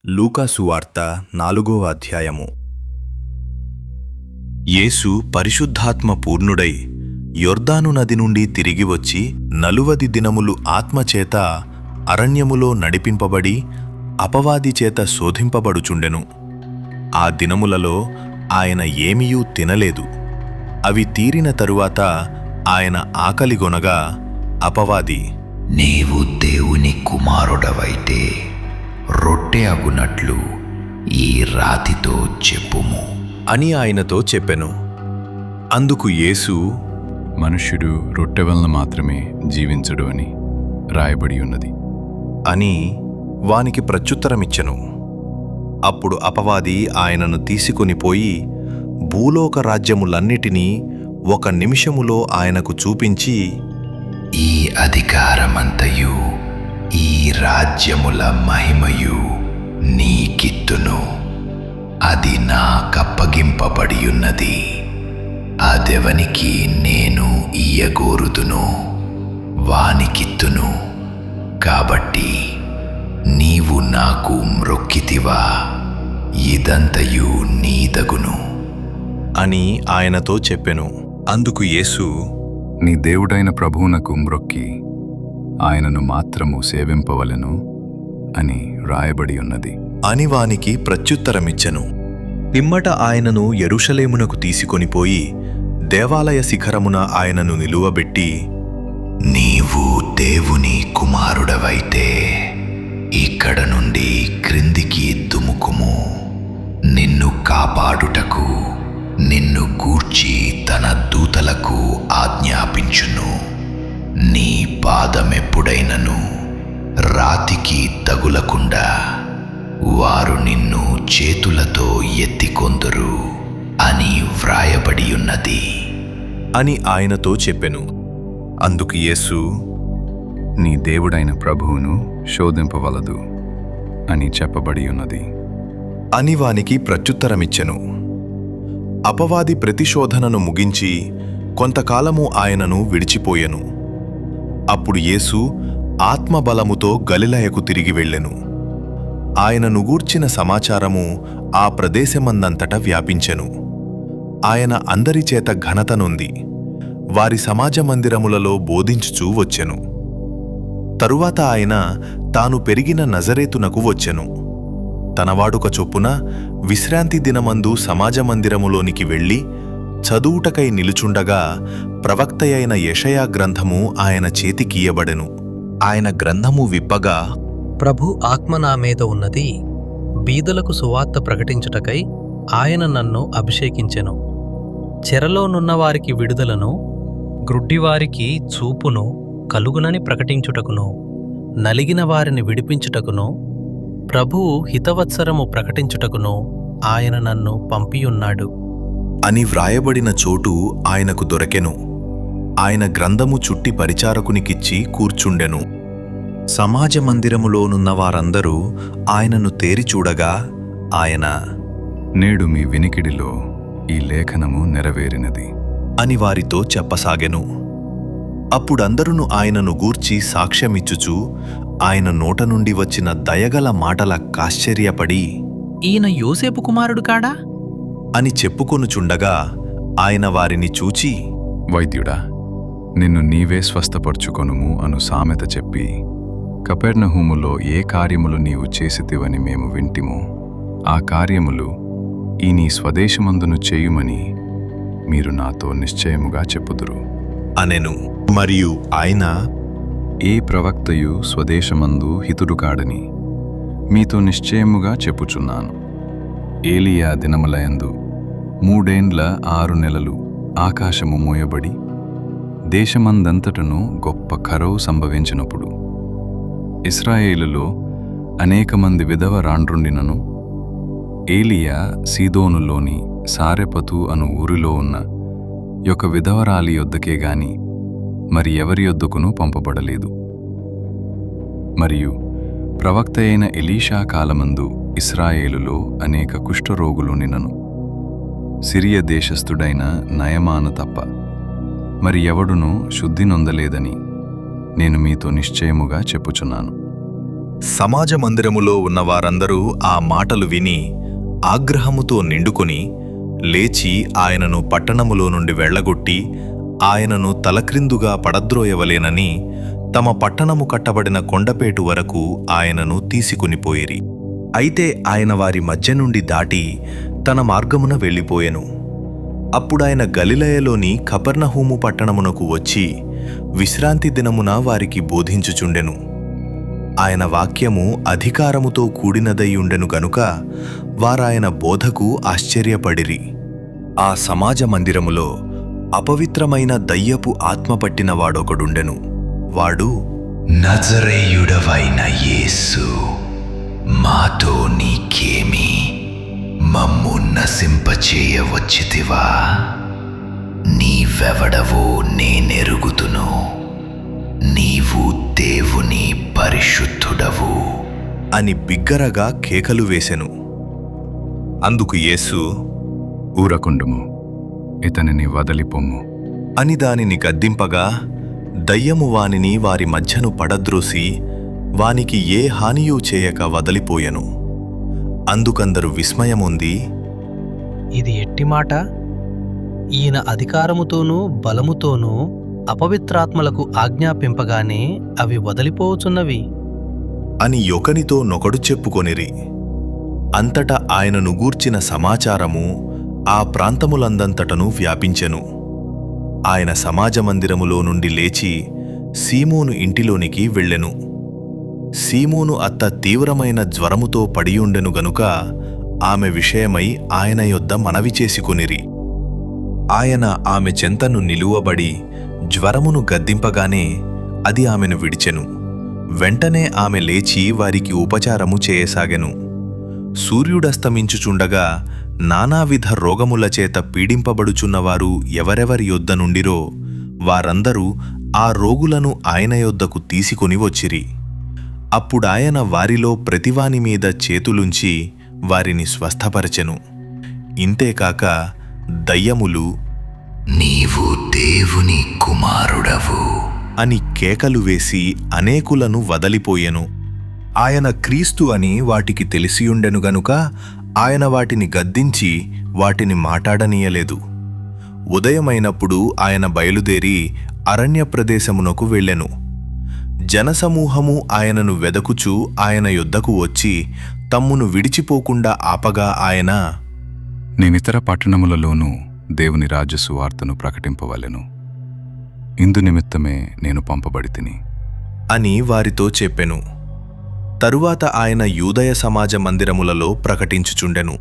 లూకా సువార్త 4వ అధ్యాయము. యేసు పరిశుద్ధాత్మ పూర్ణుడై యొర్దాను నది నుండి తిరిగి వచ్చి 40 దినములు ఆత్మచేత అరణ్యములో నడిపింపబడి అపవాది చేత శోధింపబడుచుండెను. ఆ దినములలో ఆయన ఏమీయూ తినలేదు. అవి తీరిన తరువాత ఆయన ఆకలిగొనగా అపవాది, నీవు దేవుని కుమారుడవైతే రొట్టె అగునట్లు ఈ రాతితో చెప్పుము అని ఆయనతో చెప్పెను. అందుకు యేసు, మనుష్యుడు రొట్టె వలన మాత్రమే జీవించడు అని రాయబడి ఉన్నది అని వానికి ప్రత్యుత్తరమిచ్చెను. అప్పుడు అపవాది ఆయనను తీసుకొనిపోయి భూలోక రాజ్యములన్నిటినీ 1 నిమిషములో ఆయనకు చూపించి, ఈ అధికారమంతయు ఈ రాజ్యముల మహిమయు నీకిత్తును. అది నాకప్పగింపబడియున్నది. అదెవనికి నేను ఇయ్యగోరుదును వానికిత్తును. కాబట్టి నీవు నాకు మ్రొక్కితివా, ఇదంతయు నీదగును అని ఆయనతో చెప్పెను. అందుకు యేసు, నీ దేవుడైన ప్రభువునకు మ్రొక్కి ఆయనను మాత్రము సేవింపవలెను అని రాయబడి ఉన్నది అని వానికి ప్రత్యుత్తరమిచ్చెను. పిమ్మట ఆయనను యెరూషలేమునకు తీసుకొనిపోయి దేవాలయ శిఖరమున ఆయనను నిలువబెట్టి, నీవు దేవుని కుమారుడవైతే ఇక్కడ నుండి క్రిందికి దుముకుము. నిన్ను కాపాడుటకు నిన్ను గూర్చి తన దూతలకు ఆజ్ఞాపించును. నీ పాదమెప్పుడైనను రాతికి తగులకుండా వారు నిన్ను చేతులతో ఎత్తికొందురు అని వ్రాయబడియున్నది అని ఆయనతో చెప్పెను. అందుకు యేసు, నీ దేవుడైన ప్రభువును శోధింపవలదు అని చెప్పబడి ఉన్నది అని వానికి ప్రత్యుత్తరమిచ్చెను. అపవాది ప్రతిశోధనను ముగించి కొంతకాలము ఆయనను విడిచిపోయెను. అప్పుడు యేసు ఆత్మబలముతో గలిలయకు తిరిగి వెళ్ళెను. ఆయనను గూర్చిన సమాచారము ఆ ప్రదేశమందంతట వ్యాపించెను. ఆయన అందరిచేత ఘనత నొంది వారి సమాజ మందిరములలో బోధించుచూ వచ్చెను. తరువాత ఆయన తాను పెరిగిన నజరేతునకు వచ్చెను. తన వాడుక చొప్పున విశ్రాంతి దినమందు సమాజ మందిరములోనికి వెళ్ళి చదువుటకై నిలుచుండగా ప్రవక్తయైన యెషయా గ్రంథము ఆయన చేతికియ్యబడెను. ఆయన గ్రంథము విప్పగా, ప్రభు ఆత్మ నా మీద ఉన్నది, బీదలకు సువార్త ప్రకటించుటకై ఆయన నన్ను అభిషేకించెను. చెరలోనున్నవారికి విడుదలను, గ్రుడ్డివారికి చూపును కలుగునని ప్రకటించుటకును, నలిగిన వారిని విడిపించుటకును, ప్రభువు హితవత్సరము ప్రకటించుటకును ఆయన నన్ను పంపియున్నాడు అని వ్రాయబడిన చోటు ఆయనకు దొరకెను. ఆయన గ్రంథము చుట్టి పరిచారకునికిచ్చి కూర్చుండెను. సమాజ మందిరములోనున్న వారందరూ ఆయనను తేరిచూడగా ఆయన, నేడు మీ వినికిడిలో ఈ లేఖనము నెరవేరినది అని వారితో చెప్పసాగెను. అప్పుడందరును ఆయనను గూర్చి సాక్ష్యమిచ్చుచూ ఆయన నోట నుండి వచ్చిన దయగల మాటలకాశ్చర్యపడి, ఈయన యోసేపు కుమారుడు కాడా అని చెప్పుకొనుచుండగా ఆయన వారిని చూచి, వైద్యుడా, నిన్ను నీవే స్వస్థపరచుకొనుము అను సామెత చెప్పి కపెర్నహూములో ఏ కార్యములు నీవు చేసితివని మేము వింటిమో ఆ కార్యములు ఈ నీ స్వదేశమందును చేయుమని మీరు నాతో నిశ్చయముగా చెప్పుదురు అనెను. మరియు ఆయన, ఏ ప్రవక్తయు స్వదేశమందు హితుడు కాడని మీతో నిశ్చయముగా చెప్పుచున్నాను. ఏలియా దినములయందు 3 ఏండ్ల 6 నెలలు ఆకాశము మోయబడి దేశమందంతటను గొప్ప కరువు సంభవించినప్పుడు ఇశ్రాయేలులో అనేక మంది విధవరాండ్రుండినను ఏలియా సీదోనులోని సారెపతు అను ఊరిలో ఉన్న ఒక విధవరాలి యొద్దకే గాని మరి ఎవరి యొద్దకును పంపబడలేదు. మరియు ప్రవక్త అయిన ఎలీషా కాలమందు ఇశ్రాయేలులో అనేక కుష్ఠరోగులునినను సిరియ దేశస్థుడైన నయమాను తప్ప మరి ఎవడునూ శుద్ధి నొందలేదని నేను మీతో నిశ్చయముగా చెప్పుచున్నాను. సమాజ మందిరములో ఉన్నవారందరూ ఆ మాటలు విని ఆగ్రహముతో నిండుకొని లేచి ఆయనను పట్టణములో నుండి వెళ్ళగొట్టి ఆయనను తలక్రిందుగా పడద్రోయవలేనని తమ పట్టణము కట్టబడిన కొండపేటు వరకు ఆయనను తీసుకునిపోయిరి. అయితే ఆయన వారి మధ్య నుండి దాటి తన మార్గమున వెళ్ళిపోయెను. అప్పుడాయన గలిలయలోని కపెర్నహూము పట్టణమునకు వచ్చి విశ్రాంతి దినమున వారికి బోధించుచుండెను. ఆయన వాక్యము అధికారముతో కూడినదయ్యుండెను గనుక వారాయన బోధకు ఆశ్చర్యపడిరి. ఆ సమాజ మందిరములో అపవిత్రమైన దయ్యపు ఆత్మ పట్టిన వాడొకడుండెను. వాడు, నజరేయుడవైన యేసు, మాతో నీకేమి? మమ్ము నశింపచేయవచ్చితివా? నీవెవడవో నేనెరుగుదును. నీవు దేవుని పరిశుద్ధుడవు అని బిగ్గరగా కేకలు వేసెను. అందుకు యేసు, ఊరకుండుము, ఇతనిని వదలిపొమ్ము అని దానిని గద్దింపగా దయ్యము వానిని వారి మధ్యను పడద్రోసి వానికి ఏ హానియూ చేయక వదలిపోయెను. అందుకందరు విస్మయముంది, ఇది ఎట్టి మాట? ఈయన అధికారముతోనూ బలముతోనూ అపవిత్రాత్మలకు ఆజ్ఞాపింపగానే అవి వదిలిపోవుచున్నవి అని ఒకనితో నొకడు చెప్పుకొనిరి. అంతటా ఆయనను గూర్చిన సమాచారము ఆ ప్రాంతములందంతటను వ్యాపించెను. ఆయన సమాజ మందిరములో నుండి లేచి సీమోను ఇంటిలోనికి వెళ్ళెను. సీమోను అత్త తీవ్రమైన జ్వరముతో పడియుండెను గనుక ఆమె విషయమై ఆయన యొద్ద మనవి చేసుకొనిరి. ఆయన ఆమె చెంతను నిలువబడి జ్వరమును గద్దింపగానే అది ఆమెను విడిచెను. వెంటనే ఆమె లేచి వారికి ఉపచారము చేయసాగెను. సూర్యుడస్తమించుచుండగా నానావిధ రోగములచేత పీడింపబడుచున్నవారు ఎవరెవరి యొద్ద నుండిరో వారందరూ ఆ రోగులను ఆయన యొద్దకు తీసుకొని వచ్చిరి. అప్పుడాయన వారిలో ప్రతివాని మీద చేతులుంచి వారిని స్వస్థపరచెను. ఇంతేకాక దయ్యములు, నీవు దేవుని కుమారుడవు అని కేకలు వేసి అనేకులను వదలిపోయెను. ఆయన క్రీస్తు అని వాటికి తెలిసియుండెను గనుక ఆయన వాటిని గద్దించి వాటిని మాటాడనీయలేదు. ఉదయమైనప్పుడు ఆయన బయలుదేరి అరణ్య ప్రదేశమునకు వెళ్ళెను. జనసమూహము ఆయనను వెదకుచూ ఆయన యొద్దకు వచ్చి తమ్మును విడిచిపోకుండా ఆపగా ఆయన, నేనితర పట్టణములలోనూ దేవుని రాజ్య సువార్తను ప్రకటింపవలెను. ఇందు నిమిత్తమే నేను పంపబడితిని అని వారితో చెప్పెను. తరువాత ఆయన యూదయ సమాజ మందిరములలో ప్రకటించుచుండెను.